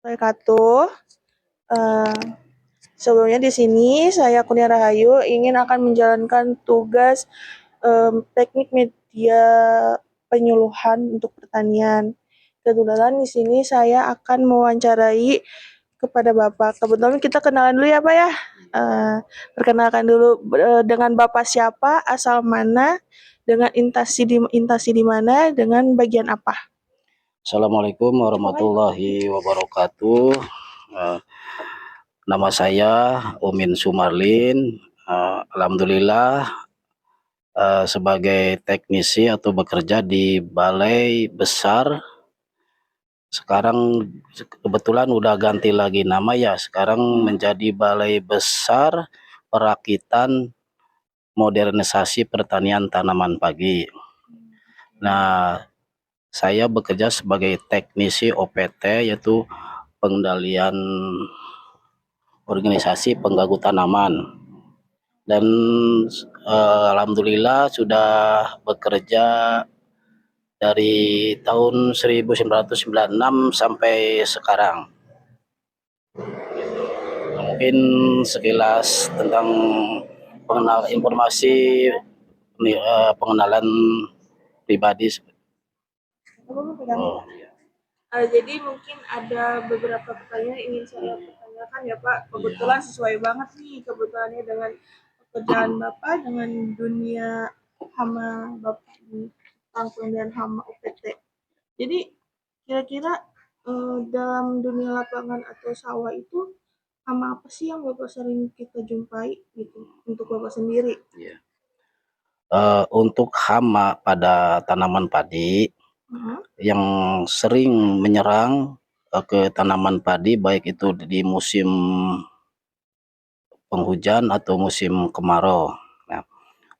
Wabarakatuh. Eh, Sebelumnya di sini saya Kurnia Rahayu ingin akan menjalankan tugas teknik media penyuluhan untuk pertanian. Kebetulan di sini saya akan mewawancarai kepada Bapak. Kebetulan kita kenalan dulu ya Pak ya. Perkenalkan dulu dengan Bapak siapa, asal mana, dengan intasi di mana, dengan bagian apa. Assalamualaikum warahmatullahi wabarakatuh. Eh, Nama saya Umin Sumarlin. Alhamdulillah sebagai teknisi atau bekerja di Balai Besar. Sekarang kebetulan udah ganti lagi nama ya. Sekarang menjadi Balai Besar Perakitan Modernisasi Pertanian Tanaman Padi. Nah, saya bekerja sebagai teknisi OPT, yaitu pengendalian organisasi pengganggu tanaman, dan alhamdulillah sudah bekerja dari tahun 1996 sampai sekarang. Mungkin sekilas tentang informasi pengenalan pribadi. Oh. Jadi mungkin ada beberapa pertanyaan yang ingin saya pertanyakan ya Pak. Kebetulan sesuai banget nih kebetulannya dengan pekerjaan Bapak dengan dunia hama Bapak di tentang pengendalian hama UPT. Jadi kira-kira dalam dunia lapangan atau sawah itu hama apa sih yang Bapak sering kita jumpai gitu untuk Bapak sendiri? Yeah. Untuk hama pada tanaman padi yang sering menyerang ke tanaman padi, baik itu di musim penghujan atau musim kemarau. Nah,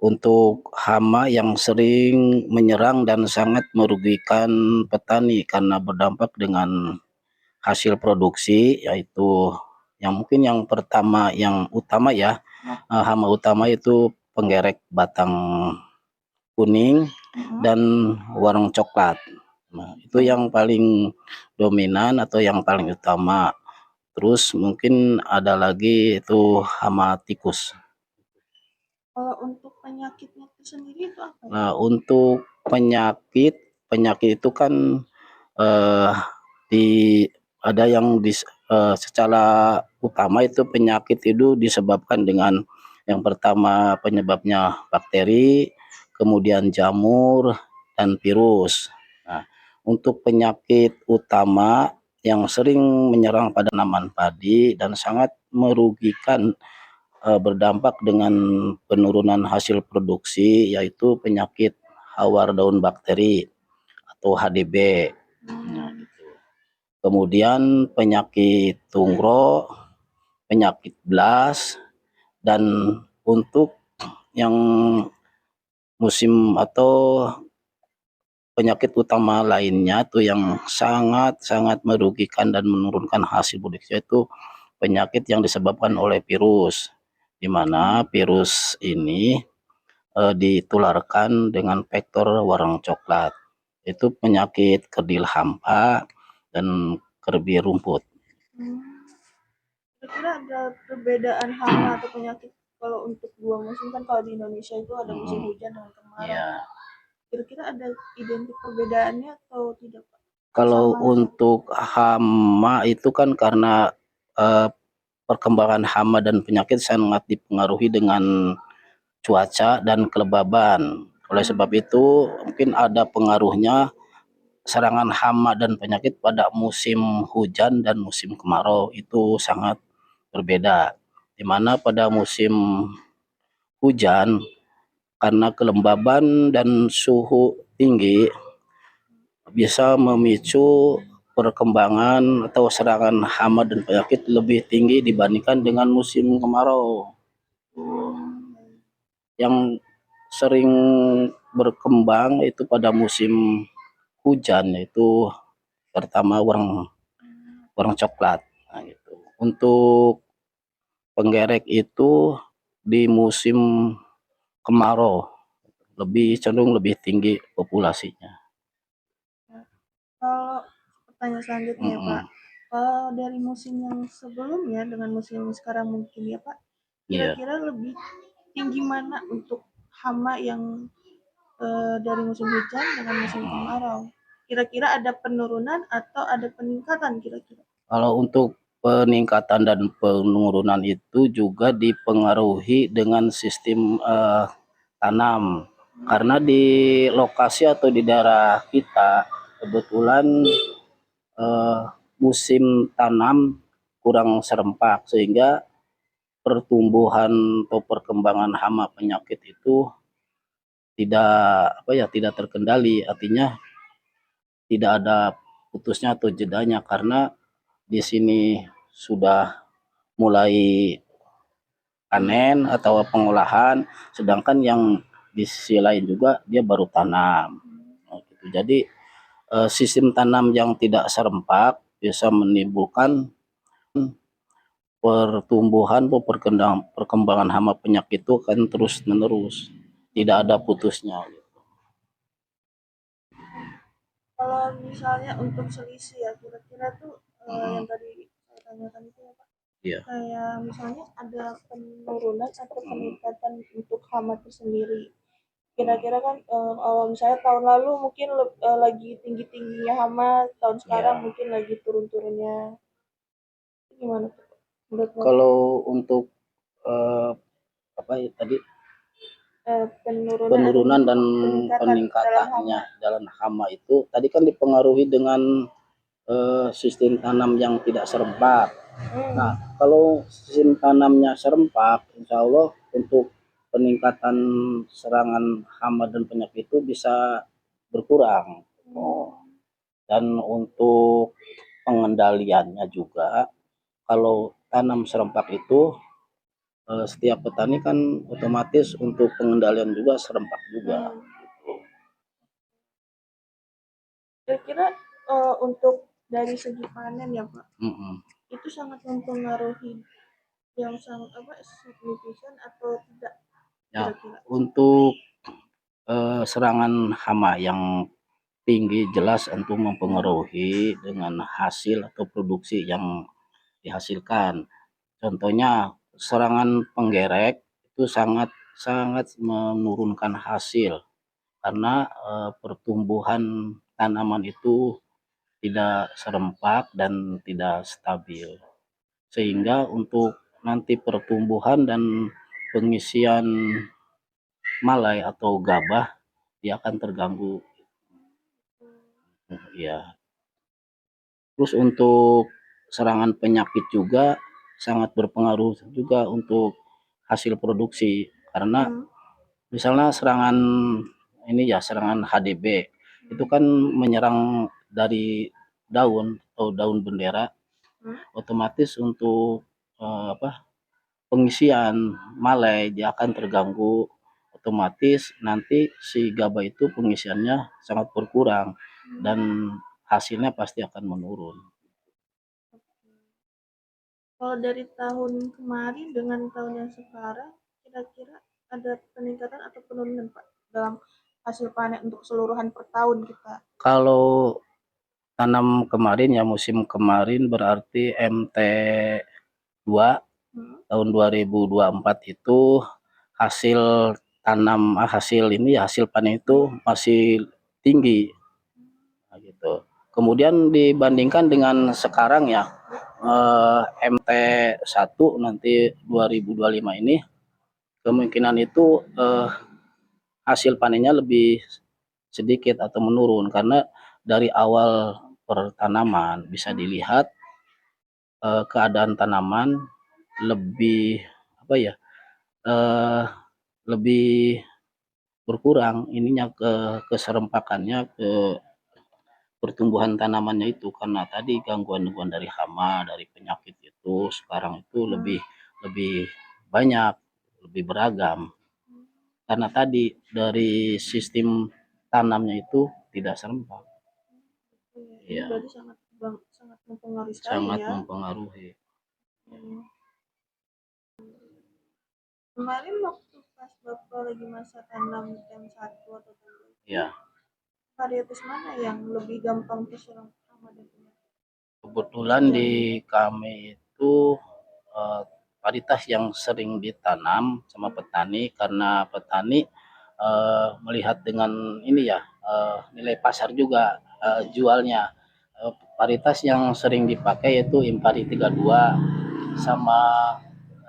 untuk hama yang sering menyerang dan sangat merugikan petani karena berdampak dengan hasil produksi, yaitu yang mungkin yang pertama, yang utama ya, hama utama itu penggerek batang kuning dan warung coklat. Nah, itu yang paling dominan atau yang paling utama. Terus mungkin ada lagi itu hama tikus. Kalau untuk penyakitnya itu sendiri itu apa? Nah, untuk penyakit itu kan eh, di ada yang secara utama itu penyakit itu disebabkan dengan yang pertama penyebabnya bakteri, kemudian jamur dan virus. Nah, untuk penyakit utama yang sering menyerang pada tanaman padi dan sangat merugikan, berdampak dengan penurunan hasil produksi, yaitu penyakit hawar daun bakteri atau HDB. Nah, gitu. Kemudian penyakit tungro, penyakit blas, dan untuk yang musim atau penyakit utama lainnya tuh yang sangat-sangat merugikan dan menurunkan hasil produksi, itu penyakit yang disebabkan oleh virus, di mana virus ini ditularkan dengan vektor warna coklat. Itu penyakit kerdil hampa dan kerbi rumput. Kira-kira ada perbedaan hama atau penyakit kalau untuk dua musim kan kalau di Indonesia itu ada musim hujan dan kemarau. Ya. Kira-kira ada identik perbedaannya atau tidak Pak? Kalau Sama untuk hama itu kan karena eh, perkembangan hama dan penyakit sangat dipengaruhi dengan cuaca dan kelembaban. Oleh sebab itu mungkin ada pengaruhnya serangan hama dan penyakit pada musim hujan dan musim kemarau itu sangat berbeda. Di mana pada musim hujan karena kelembaban dan suhu tinggi bisa memicu perkembangan atau serangan hama dan penyakit lebih tinggi dibandingkan dengan musim kemarau. Yang sering berkembang itu pada musim hujan, yaitu pertama warna coklat. Nah, gitu. Untuk penggerek itu di musim kemarau lebih cenderung lebih tinggi populasinya. kalau pertanyaan selanjutnya Pak, Kalau dari musim yang sebelumnya dengan musim yang sekarang mungkin ya Pak, Iya. kira-kira lebih tinggi mana untuk hama yang dari musim hujan dengan musim Mm. kemarau? Kira-kira ada penurunan atau ada peningkatan kira-kira? Kalau untuk peningkatan dan penurunan itu juga dipengaruhi dengan sistem tanam. Karena di lokasi atau di daerah kita kebetulan eh, musim tanam kurang serempak sehingga pertumbuhan atau perkembangan hama penyakit itu tidak tidak terkendali, artinya tidak ada putusnya atau jedanya karena di sini sudah mulai panen atau pengolahan, sedangkan yang di sisi lain juga dia baru tanam. Gitu. Jadi sistem tanam yang tidak serempak bisa menimbulkan pertumbuhan atau perkembangan hama penyakit itu kan terus menerus, tidak ada putusnya. Kalau misalnya untuk selisih ya, kira-kira tuh yang tadi saya tanyakan itu ya Pak, Iya. kayak misalnya ada penurunan atau peningkatan untuk hama itu sendiri. Kira-kira kan kalau misalnya tahun lalu mungkin lagi tinggi-tingginya hama, tahun sekarang Ya. mungkin lagi turun-turunnya. Itu gimana tuh Pak, menurut Bapak? Kalau untuk eh, apa ya tadi Penurunan atau penurunan dan peningkatan dalam hama. peningkatannya jalan hama itu tadi kan dipengaruhi dengan sistem tanam yang tidak serempak. Hmm. Nah, kalau sistem tanamnya serempak, insya Allah untuk peningkatan serangan hama dan penyakit itu bisa berkurang. Oh. Dan untuk pengendaliannya juga, kalau tanam serempak itu setiap petani kan otomatis untuk pengendalian juga serempak juga. Hmm. Kira-kira untuk dari segi panen ya Pak, Mm-mm. itu sangat mempengaruhi yang sangat apa signifikan atau tidak Ya, kira-kira? untuk serangan hama yang tinggi jelas untuk mempengaruhi dengan hasil atau produksi yang dihasilkan. Contohnya serangan penggerek itu sangat sangat menurunkan hasil karena pertumbuhan tanaman itu tidak serempak dan tidak stabil. Sehingga untuk nanti pertumbuhan dan pengisian malai atau gabah dia akan terganggu. Ya. Terus untuk serangan penyakit juga sangat berpengaruh juga untuk hasil produksi karena Hmm. misalnya serangan ini ya serangan HDB itu kan menyerang dari daun atau daun bendera, Hmm. otomatis untuk pengisian malai dia akan terganggu, otomatis nanti si gabah itu pengisiannya sangat berkurang dan hasilnya pasti akan menurun. Kalau dari tahun kemarin dengan tahun yang sekarang, kira-kira ada peningkatan atau penurunan Pak dalam hasil panen untuk keseluruhan per tahun kita? Kalau tanam kemarin ya musim kemarin berarti MT2 Hmm. tahun 2024 itu hasil hasil ini ya hasil panen itu masih tinggi. Nah, gitu. Kemudian dibandingkan dengan sekarang ya MT1 nanti 2025 ini kemungkinan itu hasil panennya lebih sedikit atau menurun karena dari awal pertanaman bisa dilihat keadaan tanaman lebih apa ya eh, lebih berkurang ininya keserempakannya ke pertumbuhan tanamannya itu karena tadi gangguan-gangguan dari hama dari penyakit itu sekarang itu lebih lebih banyak lebih beragam karena tadi dari sistem tanamnya itu tidak serempak. Ini Ya, berarti sangat sangat mempengaruhi sekali sangat ya. mempengaruhi. Hmm. Kemarin waktu pas Bapak lagi masa tanam M1 atau M2, Ya, varietas mana yang lebih gampang terserang hama dan penyakit? Kebetulan di kami itu eh, varietas yang sering ditanam sama petani karena petani melihat dengan ini ya nilai pasar juga jualnya. Varietas yang sering dipakai yaitu Impari 32 sama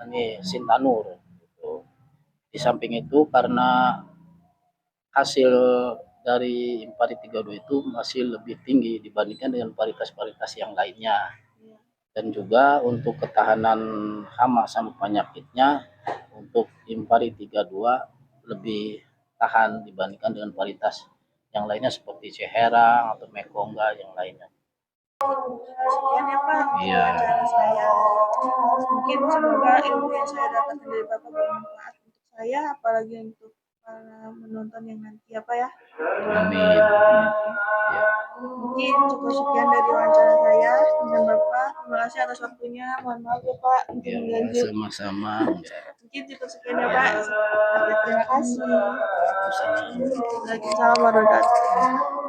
ini Sintanur gitu. Di samping itu karena hasil dari Impari 32 itu masih lebih tinggi dibandingkan dengan varietas-varietas yang lainnya. Dan juga untuk ketahanan hama sama penyakitnya untuk Impari 32 lebih tahan dibandingkan dengan varietas yang lainnya seperti Ceherang atau Mekongga yang lainnya. Sekian ya Pak untuk Iya, wawancara saya. Mungkin semoga ilmu yang saya dapatkan dari Bapak bermanfaat untuk saya, apalagi untuk para menonton yang nanti ya Pak ya. amin. Ya, Mungkin cukup sekian dari wawancara saya dengan Bapak. Terima kasih atas waktunya. Mohon maaf ya Pak untuk ya, mengganggu. sama-sama. Mungkin cukup sekian ya Pak. Terima kasih. Waalaikumsalam. Waalaikumsalam warahmatullahi wabarakatuh.